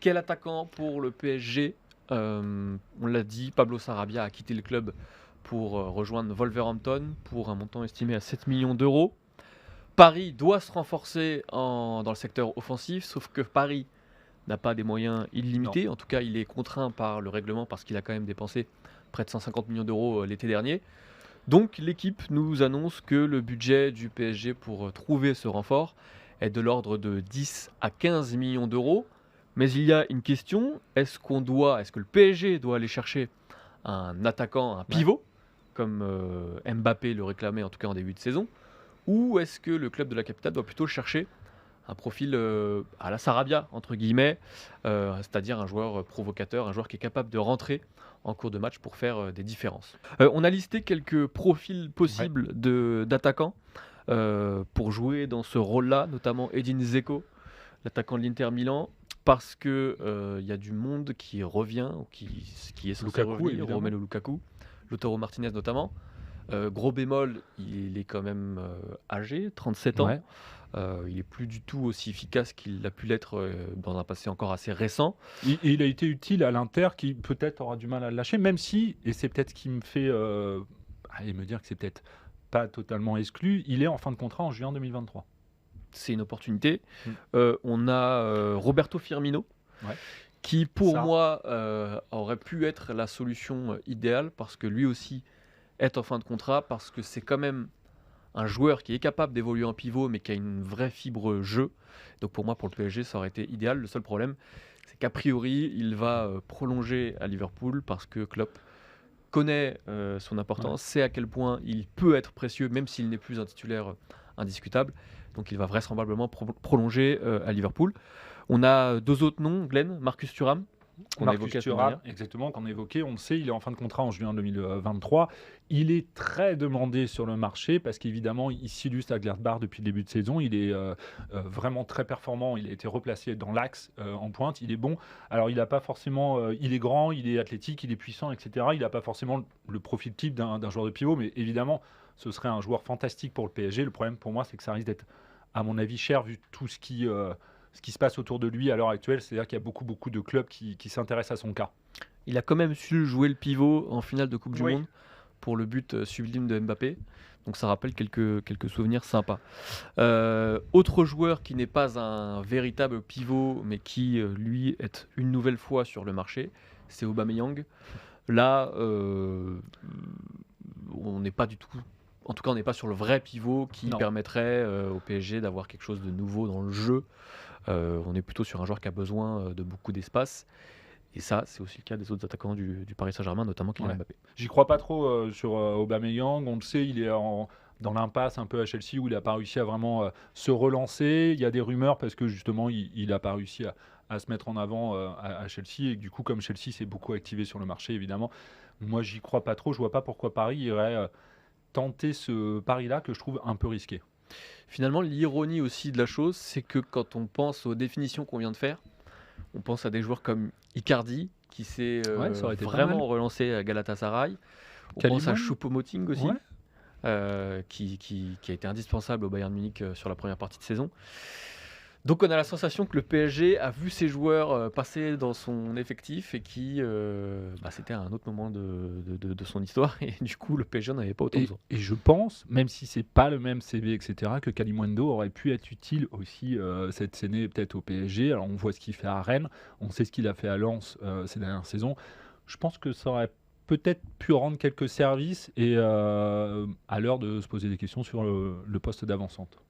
Quel attaquant pour le PSG? On l'a dit, Pablo Sarabia a quitté le club pour rejoindre Wolverhampton pour un montant estimé à 7 millions d'euros. Paris doit se renforcer dans le secteur offensif, sauf que Paris n'a pas des moyens illimités. Non. En tout cas, il est contraint par le règlement parce qu'il a quand même dépensé près de 150 millions d'euros l'été dernier. Donc l'équipe nous annonce que le budget du PSG pour trouver ce renfort est de l'ordre de 10 à 15 millions d'euros. Mais il y a une question, est-ce que le PSG doit aller chercher un attaquant, un pivot, comme Mbappé le réclamait en tout cas en début de saison, ou est-ce que le club de la capitale doit plutôt chercher un profil à la Sarabia, entre guillemets, c'est-à-dire un joueur provocateur, un joueur qui est capable de rentrer en cours de match pour faire des différences. On a listé quelques profils possibles d'attaquants pour jouer dans ce rôle-là, notamment Edin Dzeko, l'attaquant de l'Inter Milan, parce que y a du monde qui revient, ou qui est censé Lukaku, revenir, évidemment. Romelu Lukaku, Lautaro Martinez notamment. Gros bémol, il est quand même âgé, 37 ans. Ouais. Il est plus du tout aussi efficace qu'il a pu l'être dans un passé encore assez récent. Il a été utile à l'Inter qui peut-être aura du mal à le lâcher, même si, et c'est peut-être ce qui me fait aller me dire que c'est peut-être pas totalement exclu, il est en fin de contrat en juin 2023. C'est une opportunité. On a Roberto Firmino, Ouais. qui pour Ça. moi aurait pu être la solution idéale, parce que lui aussi est en fin de contrat, parce que c'est quand même un joueur qui est capable d'évoluer en pivot, mais qui a une vraie fibre jeu. Donc pour moi, pour le PSG, ça aurait été idéal. Le seul problème, c'est qu'a priori, il va prolonger à Liverpool, parce que Klopp connaît son importance, sait à quel point il peut être précieux, même s'il n'est plus un titulaire indiscutable. Donc il va vraisemblablement prolonger à Liverpool. On a deux autres noms, Glenn, Marcus Thuram, qu'on a évoqué la semaine dernière. Exactement, qu'on a évoqué, on le sait, il est en fin de contrat en juin 2023. Il est très demandé sur le marché parce qu'évidemment, il s'illustre à Gladbach depuis le début de saison. Il est vraiment très performant. Il a été replacé dans l'axe en pointe. Il est bon. Alors, il n'a pas forcément. Il est grand, il est athlétique, il est puissant, etc. Il n'a pas forcément le profil type d'un joueur de pivot, mais évidemment, ce serait un joueur fantastique pour le PSG. Le problème pour moi, c'est que ça risque d'être, à mon avis, cher vu tout ce qui se passe autour de lui à l'heure actuelle. C'est-à-dire qu'il y a beaucoup de clubs qui s'intéressent à son cas. Il a quand même su jouer le pivot en finale de Coupe du Oui. Monde pour le but sublime de Mbappé. Donc ça rappelle quelques souvenirs sympas. Autre joueur qui n'est pas un véritable pivot, mais qui, lui, est une nouvelle fois sur le marché, c'est Aubameyang. Là, on n'est pas du tout... En tout cas, on n'est pas sur le vrai pivot qui Non. permettrait au PSG d'avoir quelque chose de nouveau dans le jeu. On est plutôt sur un joueur qui a besoin de beaucoup d'espace. Et ça, c'est aussi le cas des autres attaquants du Paris Saint-Germain, notamment Kylian Mbappé. J'y crois pas trop sur Aubameyang. On le sait, il est dans l'impasse un peu à Chelsea où il n'a pas réussi à vraiment se relancer. Il y a des rumeurs parce que justement, il n'a pas réussi à se mettre en avant à Chelsea. Et du coup, comme Chelsea s'est beaucoup activé sur le marché, évidemment, moi, j'y crois pas trop. Je vois pas pourquoi Paris irait tenter ce pari-là que je trouve un peu risqué. Finalement, l'ironie aussi de la chose, c'est que quand on pense aux définitions qu'on vient de faire, on pense à des joueurs comme Icardi, qui s'est Ça aurait été pas vraiment mal. relancé à Galatasaray. On Kaliman. pense à Choupo-Moting aussi, Ouais. qui a été indispensable au Bayern Munich sur la première partie de saison. Donc on a la sensation que le PSG a vu ses joueurs passer dans son effectif et qui c'était un autre moment de son histoire, et du coup le PSG n'en avait pas autant besoin. Et je pense, même si c'est pas le même CV, etc., que Kalimundo aurait pu être utile aussi cette année peut-être au PSG. Alors on voit ce qu'il fait à Rennes, on sait ce qu'il a fait à Lens ces dernières saisons. Je pense que ça aurait peut-être pu rendre quelques services et à l'heure de se poser des questions sur le poste d'avant-centre.